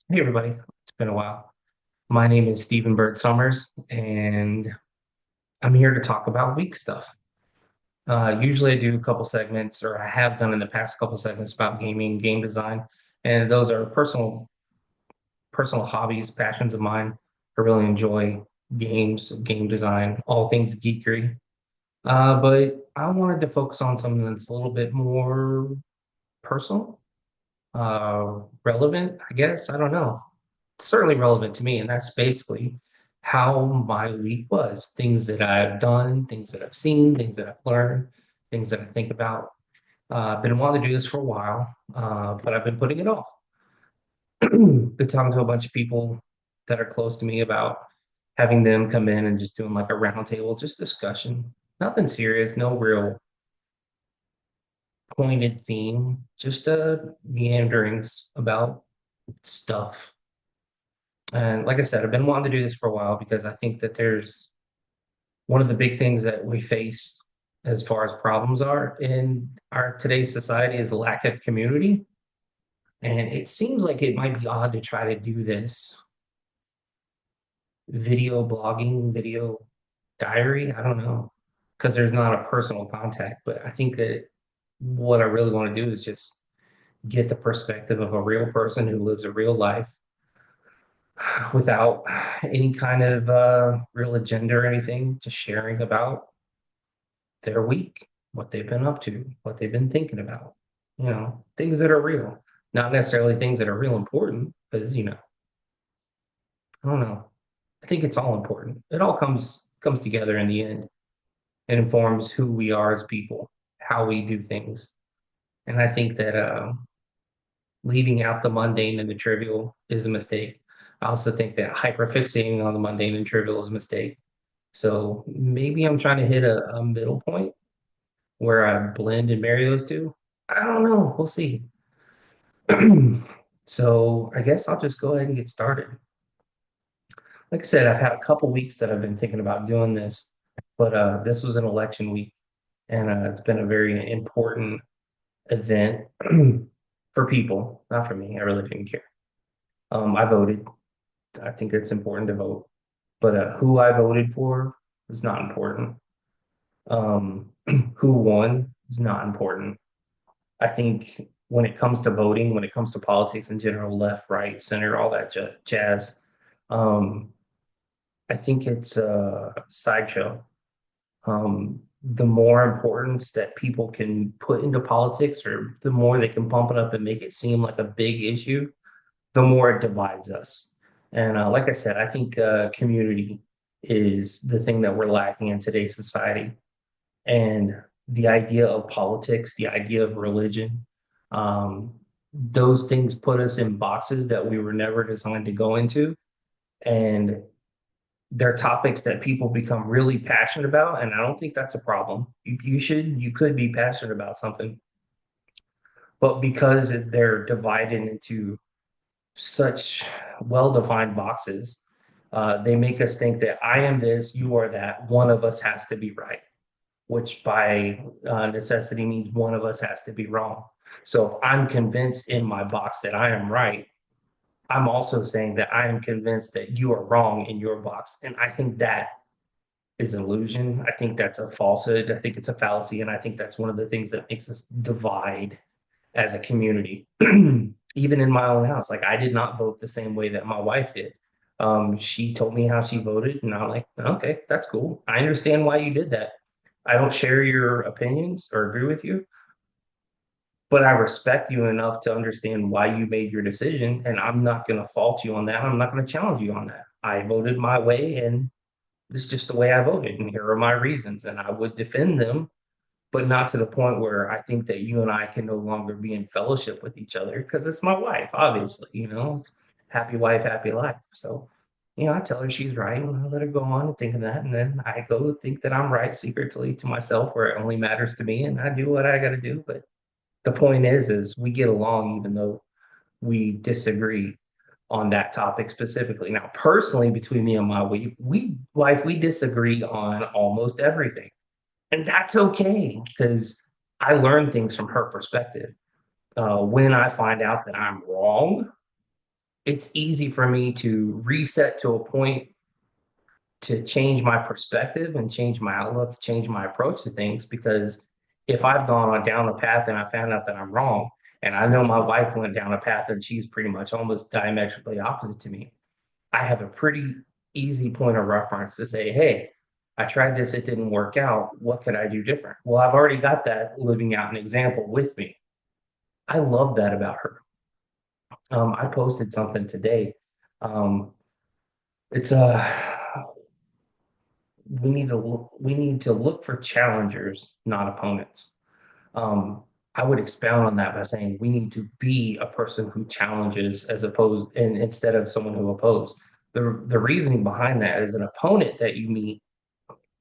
Hey everybody, it's been a while. My name is Stephen Byrd Summers, and I'm here to talk about week stuff. Usually I do a couple segments, or I have done in the past couple segments about gaming, game design, and those are personal hobbies, passions of mine. I really enjoy games, game design, all things geekery. But I wanted to focus on something that's a little bit more personal, relevant, I guess. I don't know. Certainly relevant to me, and that's basically how my week was. Things that I've done, things that I've seen, things that I've learned, things that I think about. I've been wanting to do this for a while, but I've been putting it off. Been talking to a bunch of people that are close to me about having them come in and just doing like a roundtable, just discussion. Nothing serious, no real pointed theme, just meanderings about stuff. And like I said, I've been wanting to do this for a while because I think that there's one of the big things that we face as far as problems are in our today's society is a lack of community. And it seems like it might be odd to try to do this video blogging, video diary. I don't know, because there's not a personal contact. But I think that what I really want to do is just get the perspective of a real person who lives a real life without any kind of real agenda or anything, just sharing about their week, what they've been up to, what they've been thinking about, things that are real, not necessarily things that are real important, because, I don't know. I think it's all important. It all comes together in the end. It informs who we are as people, how we do things. And I think that leaving out the mundane and the trivial is a mistake. I also think that hyperfixating on the mundane and trivial is a mistake. So maybe I'm trying to hit a middle point where I blend and marry those two. I don't know. We'll see. So I guess I'll just go ahead and get started. Like I said, I've had a couple weeks that I've been thinking about doing this, but this was an election week, and it's been a very important event for people, not for me. I really didn't care. I voted. I think it's important to vote, but who I voted for is not important. Um, who won is not important. I think when it comes to voting, when it comes to politics in general, left, right, center, all that jazz, um, I think it's a sideshow. The more importance that people can put into politics, or the more they can pump it up and make it seem like a big issue, the more it divides us. And like I said, I think community is the thing that we're lacking in today's society. And the idea of politics, the idea of religion, um, those things put us in boxes that we were never designed to go into. And they're topics that people become really passionate about. And I don't think that's a problem. You could be passionate about something, but because they're divided into such well-defined boxes, they make us think that I am this, you are that, one of us has to be right, which by necessity means one of us has to be wrong. So if I'm convinced in my box that I am right, I'm also saying that I am convinced that you are wrong in your box. And I think that is an illusion. I think that's a falsehood. I think it's a fallacy. And I think that's one of the things that makes us divide as a community. Even in my own house, like I did not vote the same way that my wife did. She told me how she voted, and I'm like, okay, that's cool. I understand why you did that. I don't share your opinions or agree with you, but I respect you enough to understand why you made your decision, and I'm not going to fault you on that. I'm not going to challenge you on that. I voted my way, and it's just the way I voted, and here are my reasons, and I would defend them, but not to the point where I think that you and I can no longer be in fellowship with each other because it's my wife, obviously, happy wife, happy life. So, I tell her she's right and I let her go on thinking that. And then I go think that I'm right secretly to myself where it only matters to me and I do what I got to do. But the point is we get along even though we disagree on that topic specifically. Now, personally, between me and my wife, we disagree on almost everything. And that's okay because I learn things from her perspective. When I find out that I'm wrong, it's easy for me to reset to a point to change my perspective and change my outlook, change my approach to things. Because if I've gone on down a path and I found out that I'm wrong, and I know my wife went down a path and she's pretty much almost diametrically opposite to me, I have a pretty easy point of reference to say, hey, I tried this, it didn't work out. What could I do different? Well, I've already got that living out an example with me. I love that about her. I posted something today. Um, it's we need to look for challengers, not opponents. Um, I would expound on that by saying we need to be a person who challenges as opposed and instead of someone who opposes. The reasoning behind that is an opponent that you meet,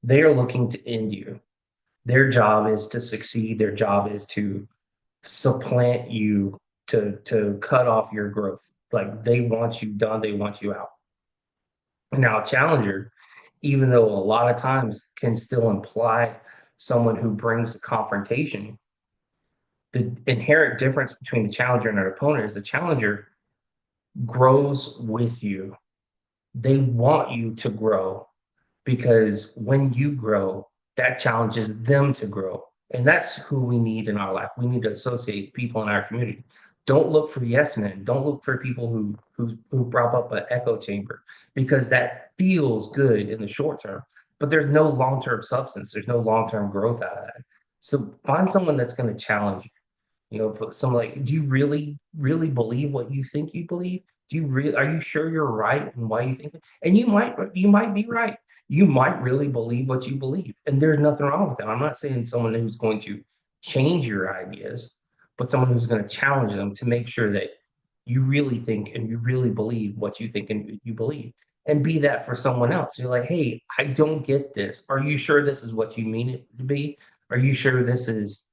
they are looking to end you. Their job is to succeed. Their job is to supplant you, to cut off your growth. Like they want you done, they want you out. Now, a challenger, even though a lot of times can still imply someone who brings a confrontation, the inherent difference between the challenger and an opponent is the challenger grows with you. They want you to grow because when you grow, that challenges them to grow. And that's who we need in our life. We need to associate people in our community. Don't look for yes men. Don't look for people who prop up an echo chamber because that feels good in the short term, but there's no long term substance. There's no long term growth out of that. So find someone that's going to challenge you know, for some like, do you really, really believe what you think you believe? Do you really, are you sure you're right and why you think it? And you might be right. You might really believe what you believe. And there's nothing wrong with that. I'm not saying someone who's going to change your ideas, but someone who's going to challenge them to make sure that you really think and you really believe what you think and you believe. And be that for someone else. You're like, hey, I don't get this. Are you sure this is what you mean it to be? Are you sure this is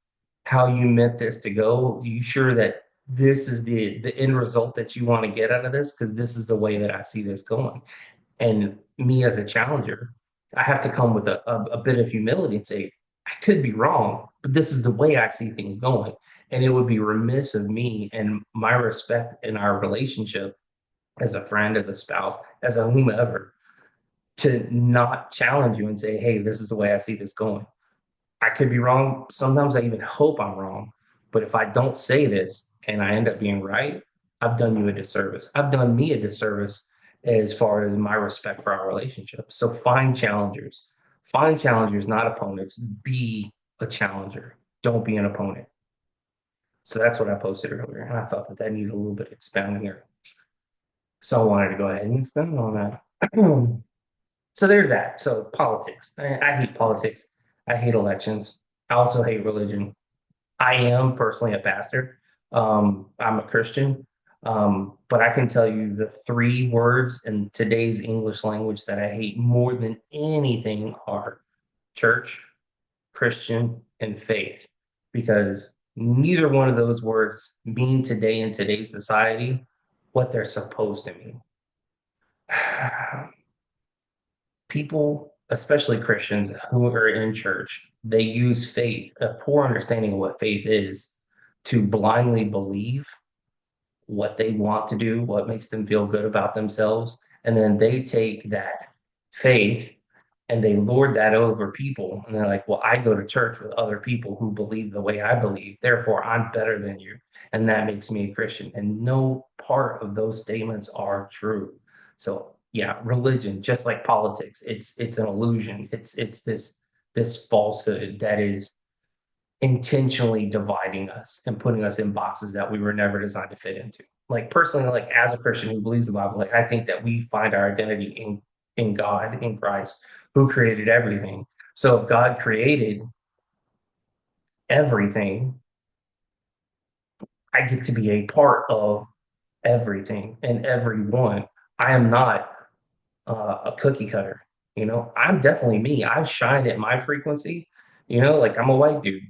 how you meant this to go? Are you sure that this is the end result that you want to get out of this? Because this is the way that I see this going. And me as a challenger, I have to come with a bit of humility and say, I could be wrong, but this is the way I see things going. And it would be remiss of me and my respect in our relationship as a friend, as a spouse, as a whomever, to not challenge you and say, hey, this is the way I see this going. I could be wrong. Sometimes I even hope I'm wrong. But if I don't say this and I end up being right, I've done you a disservice. I've done me a disservice as far as my respect for our relationship. So find challengers, not opponents. Be a challenger. Don't be an opponent. So that's what I posted earlier. And I thought that that needed a little bit of expounding here. So I wanted to go ahead and expound on that. So there's that. So politics. I hate politics. I hate elections. I also hate religion. I am personally a pastor. I'm a Christian. But I can tell you the three words in today's English language that I hate more than anything are church, Christian, and faith. Because neither one of those words mean today in today's society what they're supposed to mean. People, especially Christians who are in church, they use faith, a poor understanding of what faith is, to blindly believe what they want to do, what makes them feel good about themselves. And then they take that faith and they lord that over people. And they're like, well, I go to church with other people who believe the way I believe. Therefore, I'm better than you. And that makes me a Christian. And no part of those statements are true. So yeah, religion, just like politics, it's an illusion. It's this falsehood that is intentionally dividing us and putting us in boxes that we were never designed to fit into. Like personally, like as a Christian who believes the Bible, like I think that we find our identity in God, in Christ, who created everything. So if God created everything, I get to be a part of everything and everyone. I am not a cookie cutter. You know, I'm definitely me. I shine at my frequency. You know, like I'm a white dude.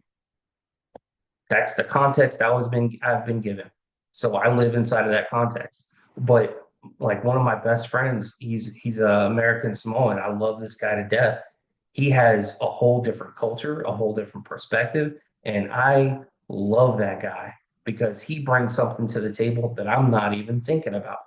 That's the context I've been given. So I live inside of that context. But like one of my best friends, he's a American Samoan. I love this guy to death. He has a whole different culture, a whole different perspective, and I love that guy because he brings something to the table that I'm not even thinking about.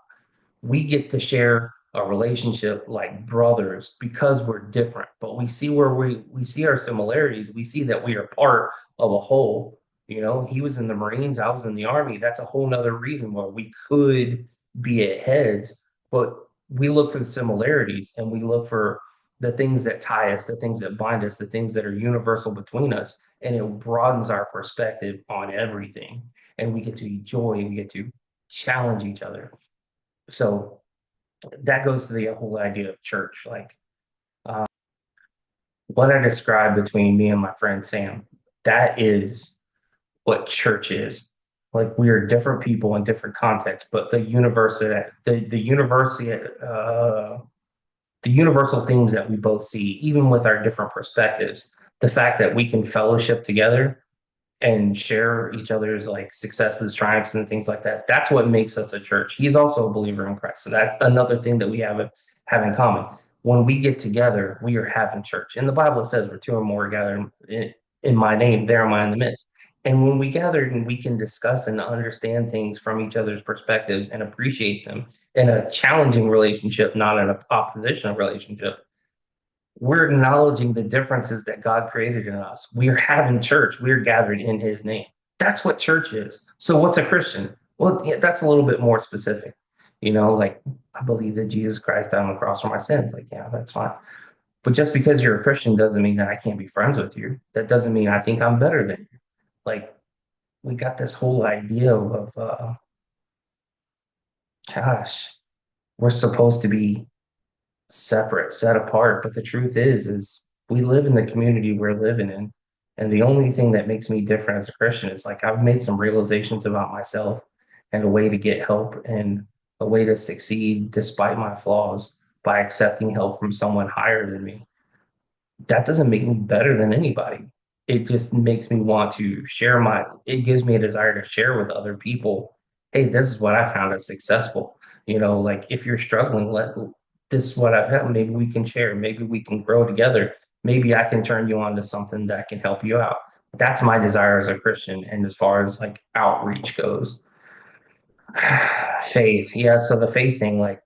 we get to share a relationship like brothers because we're different, but we see where we see our similarities. We see that we are part of a whole. You know, he was in the Marines, I was in the Army. That's a whole nother reason why we could be at heads, but we look for the similarities and we look for the things that tie us, the things that bind us, the things that are universal between us, and it broadens our perspective on everything. And we get to enjoy, we get to challenge each other. So that goes to the whole idea of church. Like what I described between me and my friend Sam, that is what church is. Like we are different people in different contexts, but the universal themes that we both see, even with our different perspectives, the fact that we can fellowship together and share each other's like successes, triumphs, and things like that. That's what makes us a church. He's also a believer in Christ. So that's another thing that we have in common. When we get together, we are having church. And the Bible says where two or more gather in my name, there am I in the midst. And when we gather and we can discuss and understand things from each other's perspectives and appreciate them in a challenging relationship, not in an oppositional relationship, we're acknowledging the differences that God created in us. We're having church. We're gathered in his name. That's what church is. So what's a Christian? Well, yeah, that's a little bit more specific. You know, like I believe that Jesus Christ died on the cross for my sins. Like, yeah, that's fine. But just because you're a Christian doesn't mean that I can't be friends with you. That doesn't mean I think I'm better than you. Like, we got this whole idea of, gosh, we're supposed to be separate, set apart. But the truth is we live in the community we're living in. And the only thing that makes me different as a Christian is like I've made some realizations about myself and a way to get help and a way to succeed despite my flaws by accepting help from someone higher than me. That doesn't make me better than anybody. It just makes me want to share it gives me a desire to share with other people. Hey, this is what I found as successful. You know, like if you're struggling, this is what I've had. Maybe we can share. Maybe we can grow together. Maybe I can turn you on to something that can help you out. That's my desire as a Christian. And as far as like outreach goes, faith. Yeah. So the faith thing, like,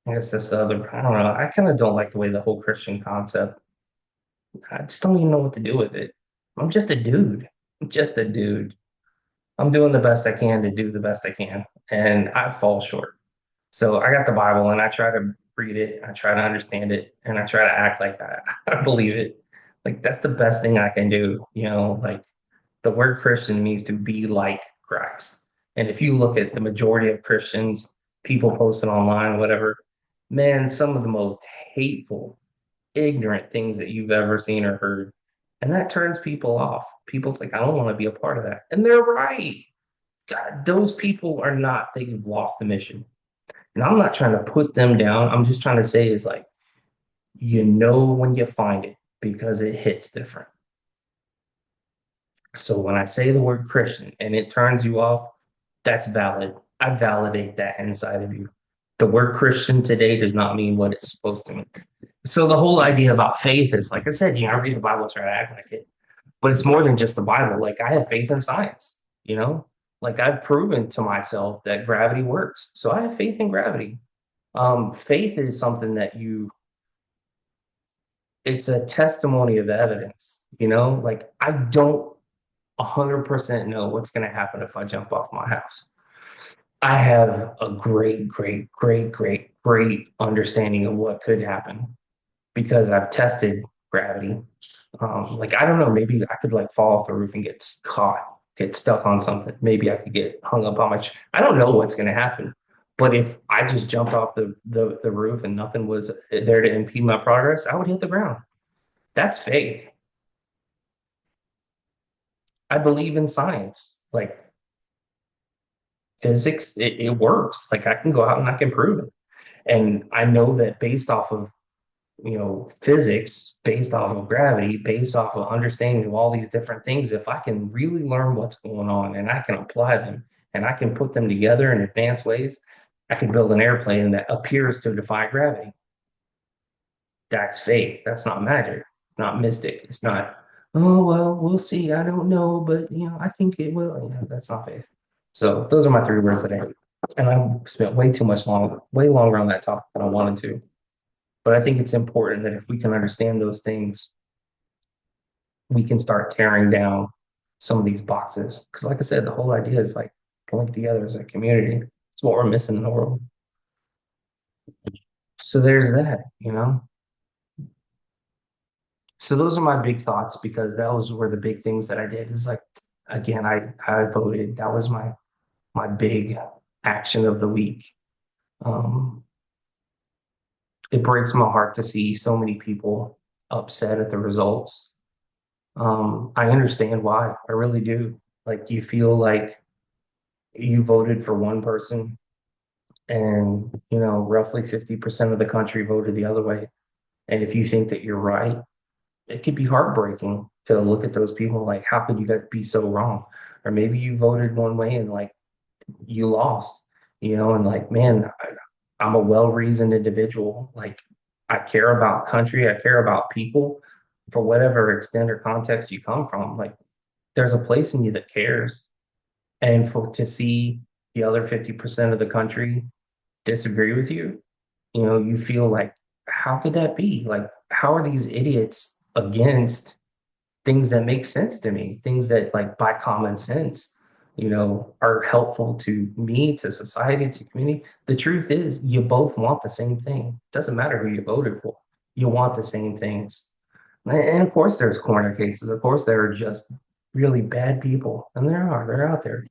I guess that's the other, I don't know. I kind of don't like the way the whole Christian concept I just don't even know what to do with it. I'm just a dude. I'm just a dude. I'm doing the best I can to do the best I can, and I fall short. So I got the Bible and I try to read it, I try to understand it, and I try to act like I believe it. Like that's the best thing I can do. You know, like the word Christian means to be like Christ. And if you look at the majority of Christians, people posting online, whatever, man, some of the most hateful ignorant things that you've ever seen or heard. And that turns people off. People's like, I don't want to be a part of that. And they're right. God, those people are not, they've lost the mission. And I'm not trying to put them down. I'm just trying to say is like, you know, when you find it because it hits different. So when I say the word Christian and it turns you off, that's valid. I validate that inside of you. The word Christian today does not mean what it's supposed to mean. So the whole idea about faith is, like I said, you know, I read the Bible, try to act like it, but it's more than just the Bible. Like I have faith in science, you know, like I've proven to myself that gravity works. So I have faith in gravity. Faith is something that it's a testimony of evidence, you know, like I don't 100% know what's going to happen if I jump off my house. I have a great understanding of what could happen because I've tested gravity. Like I don't know, maybe I could like fall off the roof and caught, get stuck on something. Maybe I could get hung up on I don't know what's gonna happen. But if I just jumped off the roof and nothing was there to impede my progress, I would hit the ground. That's faith. I believe in science. Like physics, it works. Like I can go out and I can prove it. And I know that based off of physics, based off of gravity, based off of understanding of all these different things, if I can really learn what's going on and I can apply them and I can put them together in advanced ways, I can build an airplane that appears to defy gravity. That's faith. That's not magic. It's not mystic. It's not, oh, well, we'll see. I don't know, but I think it will. That's not faith. So those are my three words that I hate. And I spent way longer on that topic than I wanted to. But I think it's important that if we can understand those things, we can start tearing down some of these boxes. Because, like I said, the whole idea is like to link together as a community. It's what we're missing in the world. So there's that, you know. So those are my big thoughts because those were the big things that I did. Is like again, I voted. That was my big action of the week. Um, it breaks my heart to see so many people upset at the results. I understand why. I really do. Like you feel like you voted for one person and roughly 50% of the country voted the other way. And if you think that you're right, it could be heartbreaking to look at those people like, how could you guys be so wrong? Or maybe you voted one way and like you lost, and like, man, I'm a well-reasoned individual. Like I care about country, I care about people for whatever extent or context you come from. Like there's a place in you that cares. And for to see the other 50% of the country disagree with you, you feel like, how could that be? Like, how are these idiots against things that make sense to me, things that, like, by common sense, are helpful to me, to society, to community? The truth is, you both want the same thing. Doesn't matter who you voted for. You want the same things. And of course, there's corner cases. Of course, there are just really bad people, and they're out there.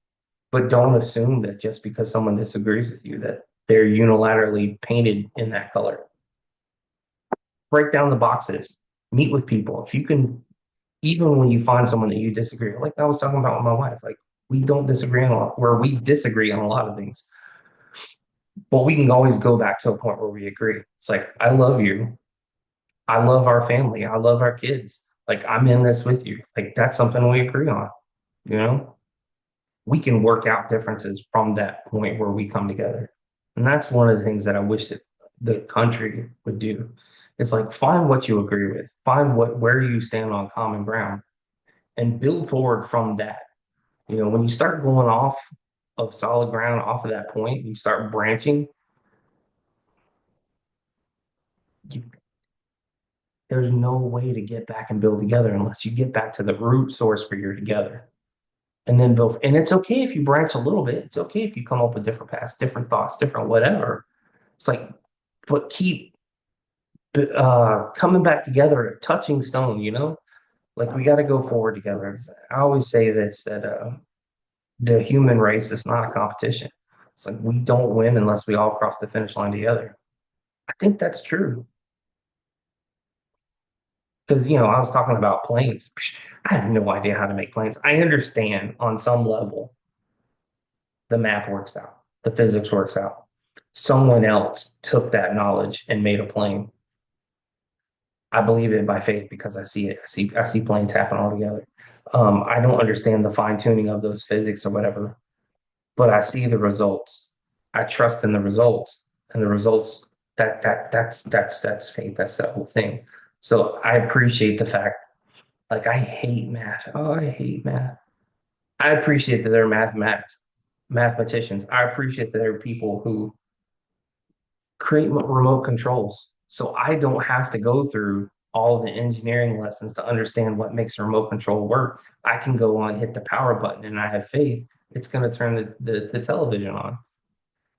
But don't assume that just because someone disagrees with you that they're unilaterally painted in that color. Break down the boxes, meet with people. If you can, even when you find someone that you disagree, like I was talking about with my wife, like we don't disagree on a lot, where we disagree on a lot of things, but we can always go back to a point where we agree. It's like, I love you. I love our family. I love our kids. Like I'm in this with you. Like that's something we agree on, you know? We can work out differences from that point where we come together. And that's one of the things that I wish that the country would do. It's like find what you agree with, find where you stand on common ground and build forward from that. When you start going off of solid ground off of that point, you start branching, you, there's no way to get back and build together unless you get back to the root source where you're together. And then build, and it's okay if you branch a little bit. It's okay if you come up with different paths, different thoughts, different whatever. It's like, but keep coming back together, a touching stone. Like we got to go forward together. I always say this that the human race is not a competition. It's like we don't win unless we all cross the finish line together. I think that's true because I was talking about planes. I have no idea how to make planes. I understand on some level the math works out, the physics works out. Someone else took that knowledge and made a plane. I believe it by faith because I see it. I see planes happen all together. I don't understand the fine tuning of those physics or whatever, but I see the results. I trust in the results, and the results that's faith. That's that whole thing. So I appreciate the fact. Like I hate math. Oh, I hate math. I appreciate that there are mathematicians. I appreciate that there are people who create remote controls. So I don't have to go through all the engineering lessons to understand what makes a remote control work. I can go on, hit the power button, and I have faith it's going to turn the television on.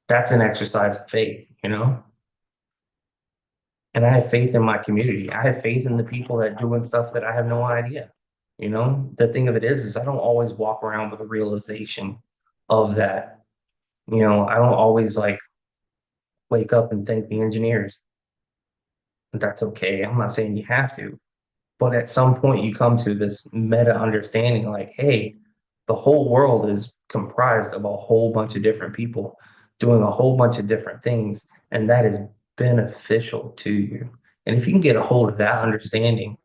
That's an exercise of faith. And I have faith in my community. I have faith in the people that are doing stuff that I have no idea. The thing of it is I don't always walk around with a realization of that. I don't always like wake up and thank the engineers. That's okay. I'm not saying you have to, but at some point you come to this meta understanding like, hey, the whole world is comprised of a whole bunch of different people doing a whole bunch of different things, and that is beneficial to you. And if you can get a hold of that understanding,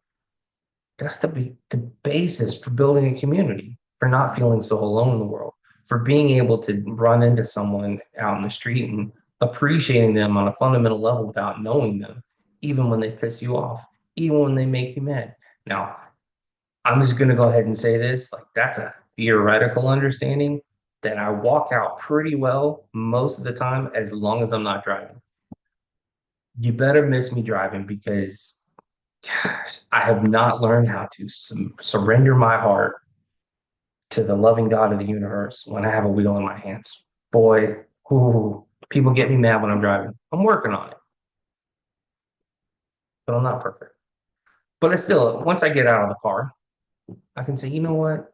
that's the basis for building a community, for not feeling so alone in the world, for being able to run into someone out in the street and appreciating them on a fundamental level without knowing them, even when they piss you off, even when they make you mad. Now, I'm just going to go ahead and say this like, that's a theoretical understanding. that I walk out pretty well most of the time as long as I'm not driving. You better miss me driving because gosh, I have not learned how to surrender my heart to the loving God of the universe when I have a wheel in my hands. Boy, ooh, people get me mad when I'm driving. I'm working on it, but I'm not perfect. But I still, once I get out of the car, I can say, you know what?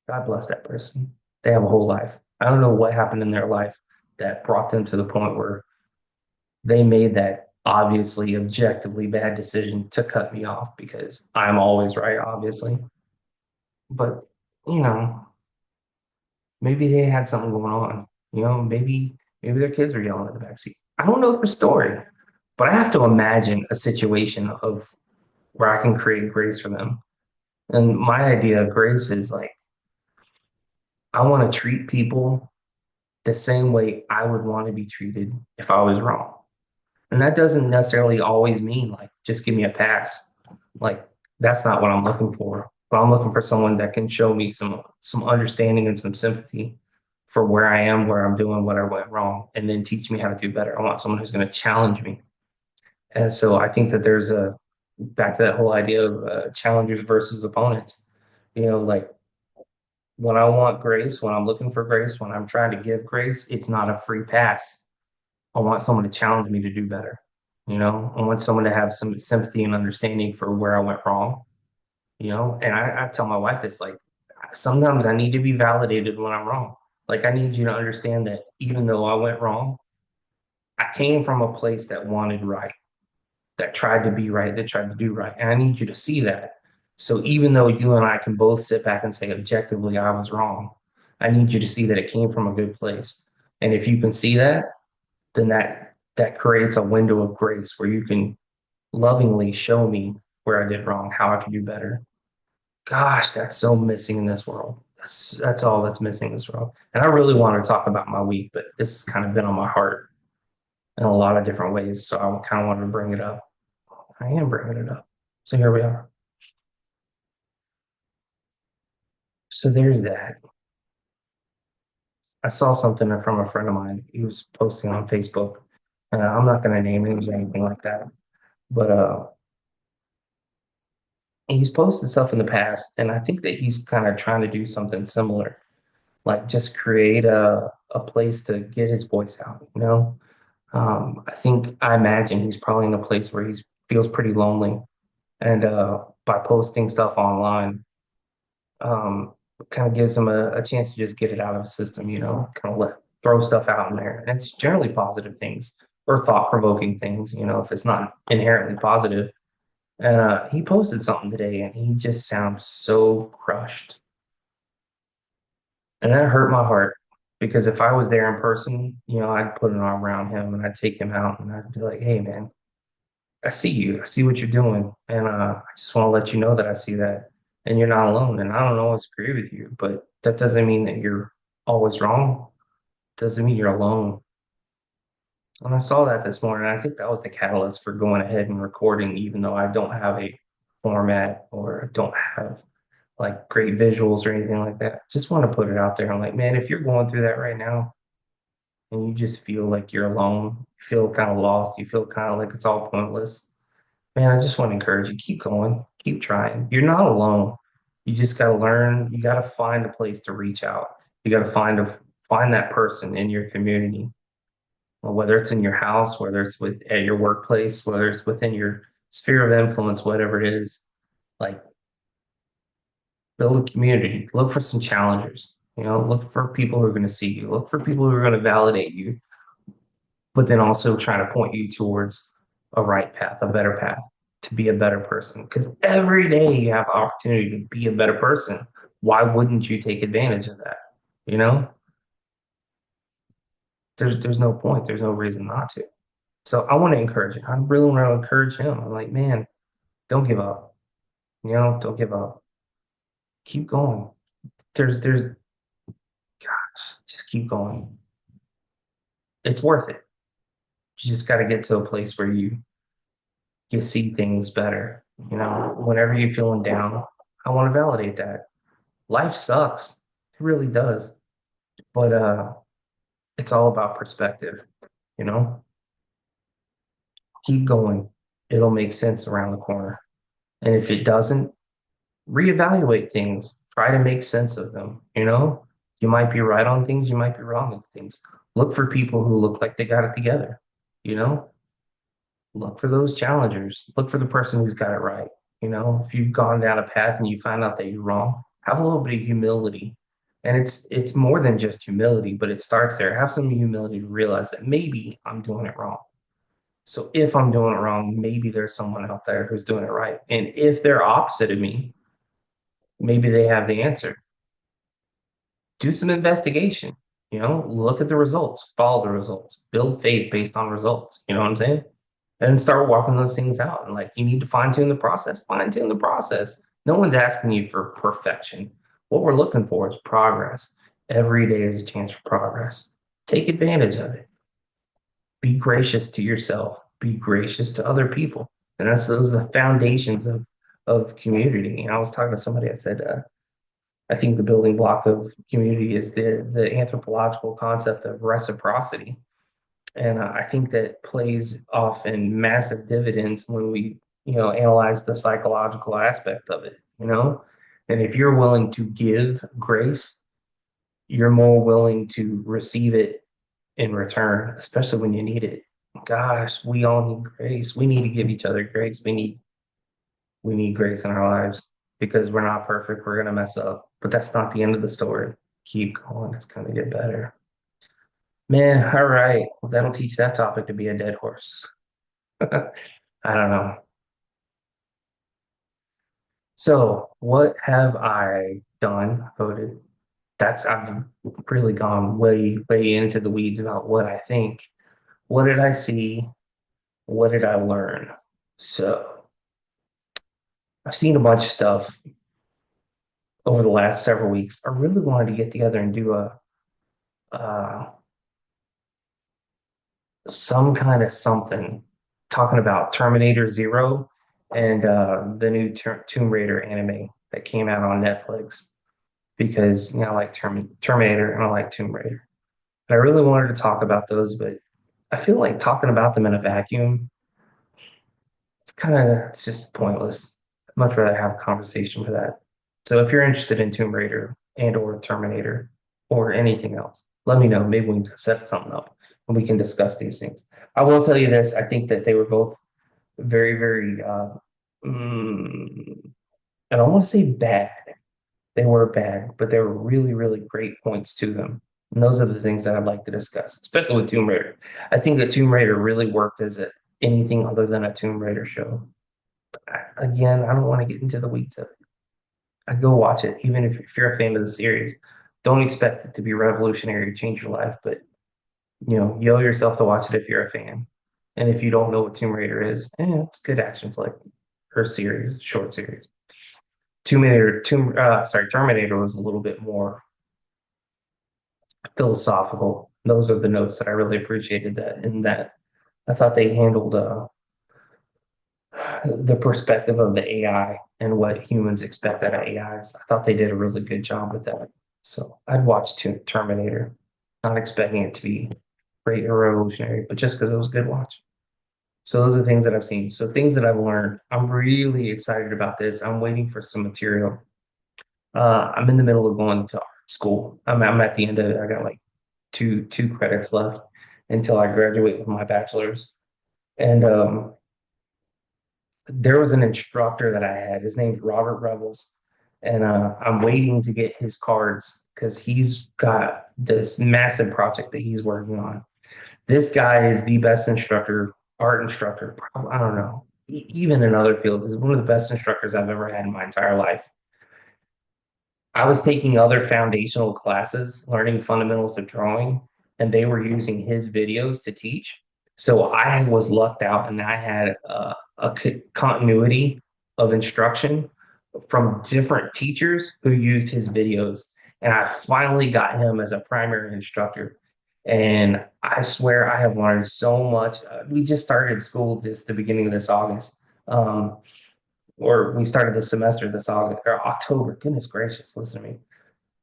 God bless that person. They have a whole life. I don't know what happened in their life that brought them to the point where they made that obviously objectively bad decision to cut me off because I'm always right, obviously. But, you know, maybe they had something going on. Maybe their kids were yelling in the backseat. I don't know the story, but I have to imagine a situation of where I can create grace for them. And my idea of grace is like I want to treat people the same way I would want to be treated if I was wrong. And that doesn't necessarily always mean like just give me a pass. Like that's not what I'm looking for. But I'm looking for someone that can show me some understanding and some sympathy for where I am, where I'm doing, what I went wrong, and then teach me how to do better. I want someone who's going to challenge me. And so I think that there's a back to that whole idea of challengers versus opponents. Like when I want grace, when I'm looking for grace, when I'm trying to give grace, it's not a free pass. I want someone to challenge me to do better. I want someone to have some sympathy and understanding for where I went wrong. And I tell my wife this like sometimes I need to be validated when I'm wrong. Like I need you to understand that even though I went wrong, I came from a place that wanted right, that tried to be right, that tried to do right. And I need you to see that. So even though you and I can both sit back and say objectively I was wrong, I need you to see that it came from a good place. And if you can see that, then that creates a window of grace where you can lovingly show me where I did wrong, how I could do better. Gosh, that's so missing in this world. That's all that's missing in this world. And I really want to talk about my week, but this has kind of been on my heart in a lot of different ways. So I kind of wanted to bring it up. I am bringing it up. So here we are. So there's that. I saw something from a friend of mine. He was posting on Facebook. I'm not going to name names or anything like that, but he's posted stuff in the past, and I think that he's kind of trying to do something similar, like just create a place to get his voice out. I imagine he's probably in a place where he feels pretty lonely, and by posting stuff online, um, kind of gives him a chance to just get it out of the system, kind of throw stuff out in there. And it's generally positive things or thought-provoking things, if it's not inherently positive. And he posted something today and he just sounds so crushed. And that hurt my heart because if I was there in person, I'd put an arm around him and I'd take him out and I'd be like, hey, man, I see you. I see what you're doing. And I just want to let you know that I see that and you're not alone. And I don't always agree with you, but that doesn't mean that you're always wrong. Doesn't mean you're alone. And I saw that this morning. I think that was the catalyst for going ahead and recording, even though I don't have a format or don't have like great visuals or anything like that. Just want to put it out there. I'm like, man, if you're going through that right now and you just feel like you're alone, you feel kind of lost, you feel kind of like it's all pointless, man, I just want to encourage you, keep going, keep trying. You're not alone. You just got to learn, you got to find a place to reach out. You got to find that person in your community, whether it's in your house, whether it's at your workplace, whether it's within your sphere of influence, whatever it is. Like build a community, look for some challengers, look for people who are going to see you, look for people who are going to validate you, but then also try to point you towards a right path, a better path to be a better person. Because every day you have opportunity to be a better person. Why wouldn't you take advantage of that? You know, there's no point. There's no reason not to. So I want to encourage him. I really want to encourage him. I'm like, man, don't give up. Don't give up. Keep going. There's gosh, just keep going. It's worth it. You just got to get to a place where you see things better. Whenever you're feeling down, I want to validate that. Life sucks. It really does. But it's all about perspective, you know? Keep going. It'll make sense around the corner. And if it doesn't, reevaluate things. Try to make sense of them, you know? You might be right on things, you might be wrong on things. Look for people who look like they got it together, you know? Look for those challengers. Look for the person who's got it right. You know, if you've gone down a path and you find out that you're wrong, have a little bit of humility. And it's more than just humility, but it starts there. Have some humility to realize that maybe I'm doing it wrong. So if I'm doing it wrong, maybe there's someone out there who's doing it right. And if they're opposite of me, maybe they have the answer. Do some investigation, you know, look at the results, follow the results, build faith based on results. You know what I'm saying? And start walking those things out. And like, you need to fine tune the process, fine tune the process. No one's asking you for perfection. What we're looking for is progress. Every day is a chance for progress. Take advantage of it. Be gracious to yourself. Be gracious to other people. And those are the foundations of community. And I was talking to somebody, I said, I think the building block of community is the anthropological concept of reciprocity. And I think that plays off in massive dividends when we, analyze the psychological aspect of it, you know? And if you're willing to give grace, you're more willing to receive it in return, especially when you need it. Gosh, we all need grace. We need to give each other grace. We need grace in our lives because we're not perfect. We're gonna mess up, but that's not the end of the story. Keep going. It's gonna get better. Man, all right. Well, that'll teach that topic to be a dead horse. I don't know. So, what have I done? Voted. I've really gone way, way into the weeds about what I think. What did I see? What did I learn? So, I've seen a bunch of stuff over the last several weeks. I really wanted to get together and do uh, some kind of something talking about Terminator Zero and the new Tomb Raider anime that came out on Netflix because I like Terminator and I like Tomb Raider. And I really wanted to talk about those, but I feel like talking about them in a vacuum, it's just pointless. I'd much rather have a conversation for that. So if you're interested in Tomb Raider and or Terminator or anything else, let me know. Maybe we can set something up and we can discuss these things. I will tell you this, I think that they were both very, very mm, I don't want to say bad. They were bad, but there were really, really great points to them. And those are the things that I'd like to discuss, especially with Tomb Raider. I think that Tomb Raider really worked as anything other than a Tomb Raider show. Again, I don't want to get into the weeds of it. I go watch it, even if you're a fan of the series. Don't expect it to be revolutionary or change your life, but yell yourself to watch it if you're a fan. And if you don't know what Tomb Raider is, it's a good action flick or series, short series. Terminator was a little bit more philosophical. Those are the notes that I really appreciated that in that I thought they handled the perspective of the AI and what humans expect out of AIs. I thought they did a really good job with that. So I'd watch Terminator, not expecting it to be great or revolutionary, but just because it was a good watch. So those are things that I've seen. So things that I've learned. I'm really excited about this. I'm waiting for some material. I'm in the middle of going to art school. I'm at the end of it. I got like two credits left until I graduate with my bachelor's. And there was an instructor that I had. His name's Robert Revels, and I'm waiting to get his cards because he's got this massive project that he's working on. This guy is the best instructor, art instructor. I don't know, even in other fields, is one of the best instructors I've ever had in my entire life. I was taking other foundational classes, learning fundamentals of drawing, and they were using his videos to teach. So I was lucked out and I had a continuity of instruction from different teachers who used his videos. And I finally got him as a primary instructor. And I swear I have learned so much. We just started school the beginning of this August. Or we started the semester this August or October. Goodness gracious, listen to me.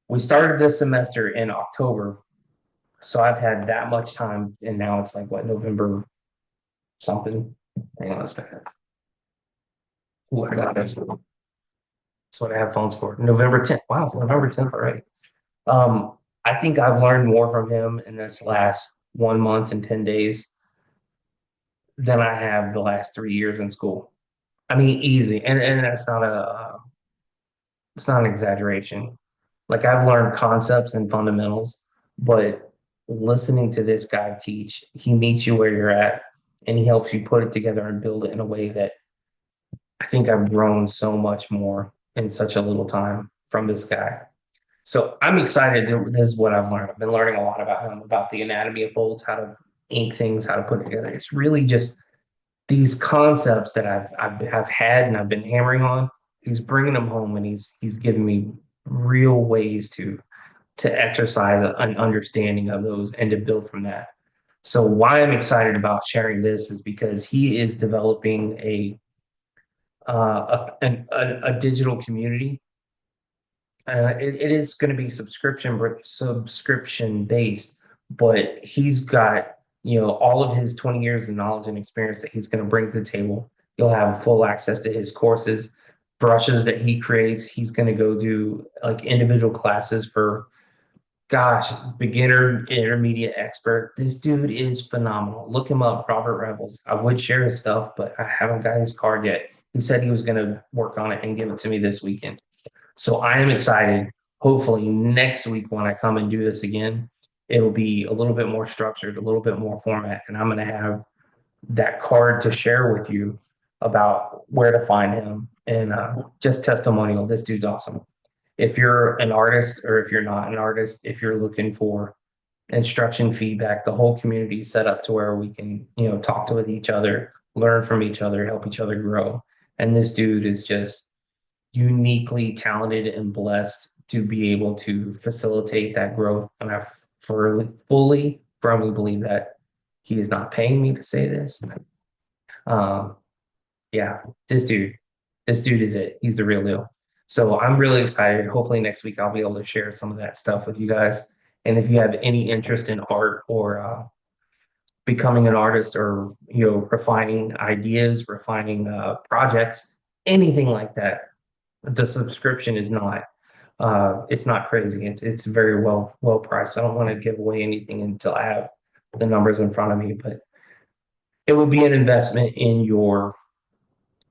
We started this semester in October, So I've had that much time, and now it's like what, November something. Hang on a second. Ooh, I got this. That's what I have phones for. November 10th. Wow, it's November 10th already. I think I've learned more from him in this last 1 month and 10 days than I have the last 3 years in school. I mean, easy. And that's not it's not an exaggeration. Like I've learned concepts and fundamentals, but listening to this guy teach, he meets you where you're at and he helps you put it together and build it in a way that I think I've grown so much more in such a little time from this guy. So I'm excited. This is what I've learned. I've been learning a lot about him, about the anatomy of folds, how to ink things, how to put it together. It's really just these concepts that I've had and I've been hammering on. He's bringing them home, and he's giving me real ways to exercise an understanding of those and to build from that. So why I'm excited about sharing this is because he is developing a digital community. It is going to be subscription based, but he's got all of his 20 years of knowledge and experience that he's going to bring to the table. You'll have full access to his courses, brushes that he creates. He's going to go do like individual classes for, gosh, beginner, intermediate, expert. This dude is phenomenal. Look him up, Robert Revels. I would share his stuff, but I haven't got his card yet. He said he was going to work on it and give it to me this weekend. So I am excited. Hopefully, next week when I come and do this again, it'll be a little bit more structured, a little bit more format, and I'm going to have that card to share with you about where to find him and just testimonial. This dude's awesome. If you're an artist or if you're not an artist, if you're looking for instruction feedback, the whole community is set up to where we can, talk to with each other, learn from each other, help each other grow. And this dude is just uniquely talented and blessed to be able to facilitate that growth. And I fully, firmly believe that he is not paying me to say this. Um, yeah, this dude, this dude is it. He's the real deal. So I'm really excited. Hopefully next week I'll be able to share some of that stuff with you guys. And if you have any interest in art or becoming an artist or refining ideas, refining projects, anything like that, the subscription is not it's not crazy. It's very well priced. I don't want to give away anything until I have the numbers in front of me, but it will be an investment in your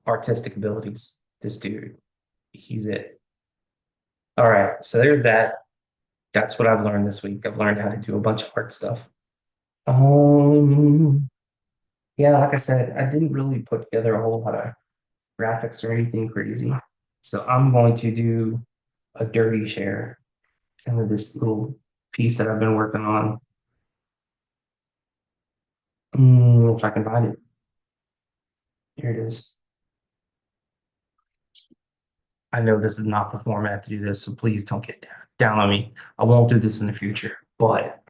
artistic abilities. This dude, he's it. All right, so there's that. That's what I've learned this week. I've learned how to do a bunch of art stuff. Um, yeah, like I said, I didn't really put together a whole lot of graphics or anything crazy. So I'm going to do a dirty share and with this little piece that I've been working on. If I can find it. Here it is. I know this is not the format to do this, so please don't get down on me. I won't do this in the future, but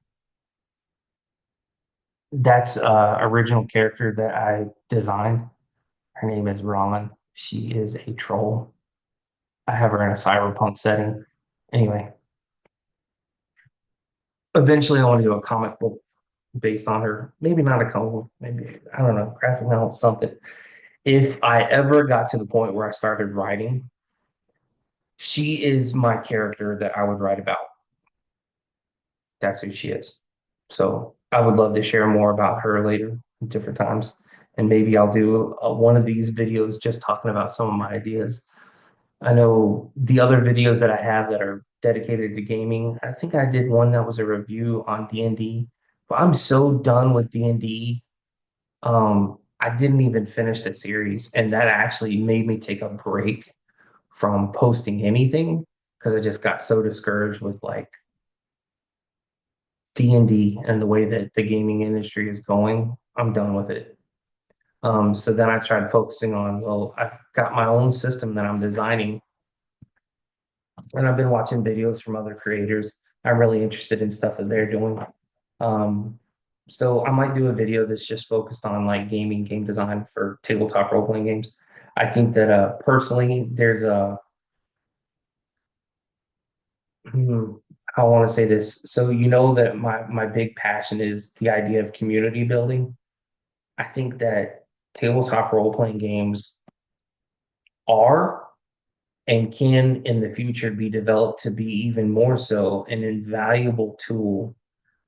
that's original character that I designed. Her name is Ron. She is a troll. I have her in a cyberpunk setting. Anyway, eventually I want to do a comic book based on her. Maybe not a comic book, maybe, I don't know, graphic novel, something. If I ever got to the point where I started writing, she is my character that I would write about. That's who she is. So I would love to share more about her later, different times. And maybe I'll do one of these videos just talking about some of my ideas. I know the other videos that I have that are dedicated to gaming. I think I did one that was a review on D&D, but I'm so done with D&D. I didn't even finish the series, and that actually made me take a break from posting anything because I just got so discouraged with like D&D and the way that the gaming industry is going. I'm done with it. So then I tried focusing on, well, I've got my own system that I'm designing, and I've been watching videos from other creators. I'm really interested in stuff that they're doing. Um, so I might do a video that's just focused on like gaming, game design for tabletop role playing games. I think that personally, there's a I want to say this. So you know that my big passion is the idea of community building. I think that tabletop role-playing games are and can in the future be developed to be even more so an invaluable tool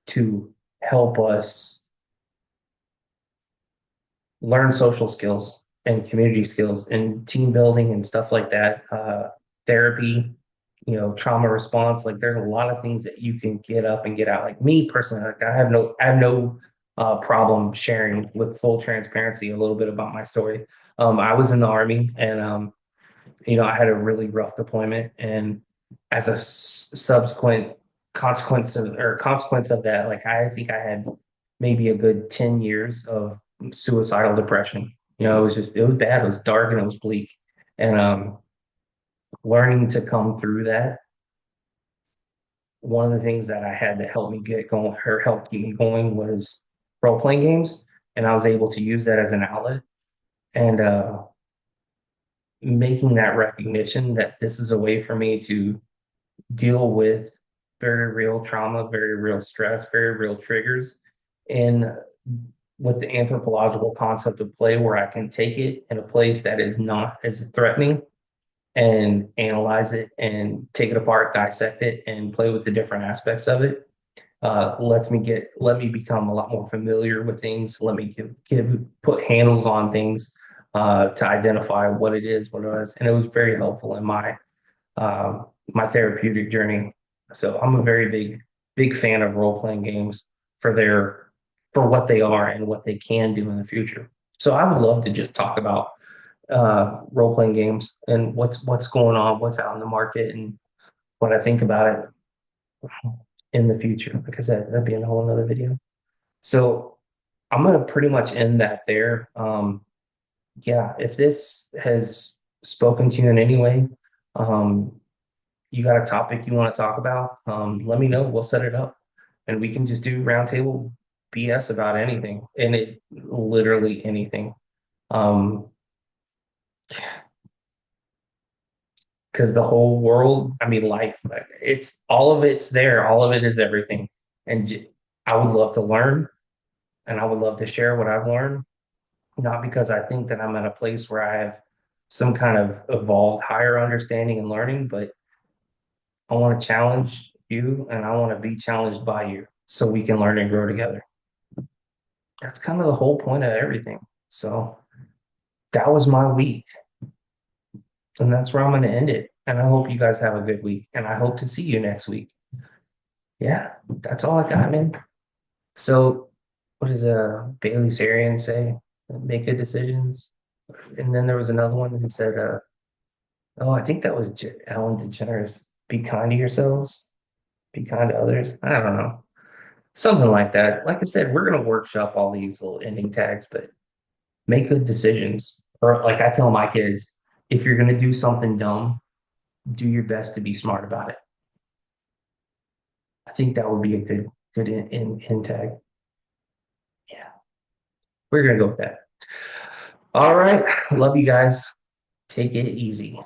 to help us learn social skills and community skills and team building and stuff like that. Therapy, trauma response. Like there's a lot of things that you can get up and get out. Like me personally, like I have no problem sharing with full transparency a little bit about my story. I was in the army and I had a really rough deployment, and as a subsequent consequence of that, like I think I had maybe a good 10 years of suicidal depression. It was bad, it was dark, and it was bleak. And learning to come through that, one of the things that I had to help me get going or help keep me going was role playing games. And I was able to use that as an outlet. And making that recognition that this is a way for me to deal with very real trauma, very real stress, very real triggers, and with the anthropological concept of play, where I can take it in a place that is not as threatening and analyze it and take it apart, dissect it, and play with the different aspects of it. Let me become a lot more familiar with things. Let me put handles on things to identify what it was, and it was very helpful in my therapeutic journey. So I'm a very big fan of role playing games for their for what they are and what they can do in the future. So I would love to just talk about role playing games and what's going on, what's out in the market, and what I think about it in the future. Like I said, that'd be a whole another video. So I'm gonna pretty much end that there. Yeah, if this has spoken to you in any way, um, you got a topic you want to talk about, let me know. We'll set it up and we can just do roundtable BS about anything and it literally anything. Um, because the whole world, I mean, life, like, it's all of it's there, all of it is everything. And I would love to learn and I would love to share what I've learned, not because I think that I'm at a place where I have some kind of evolved higher understanding and learning, but I want to challenge you and I want to be challenged by you so we can learn and grow together. That's kind of the whole point of everything. So that was my week, and that's where I'm going to end it. And I hope you guys have a good week, and I hope to see you next week. Yeah, that's all I got, man. So, what does Bailey Sarian say? Make good decisions. And then there was another one who said, "Oh, I think that was Ellen DeGeneres. Be kind to yourselves. Be kind to others." I don't know. Something like that. Like I said, we're gonna workshop all these little ending tags, but make good decisions. Or like I tell my kids, if you're gonna do something dumb, do your best to be smart about it. I think that would be a good in tag. Yeah, we're gonna go with that. All right. Love you guys. Take it easy.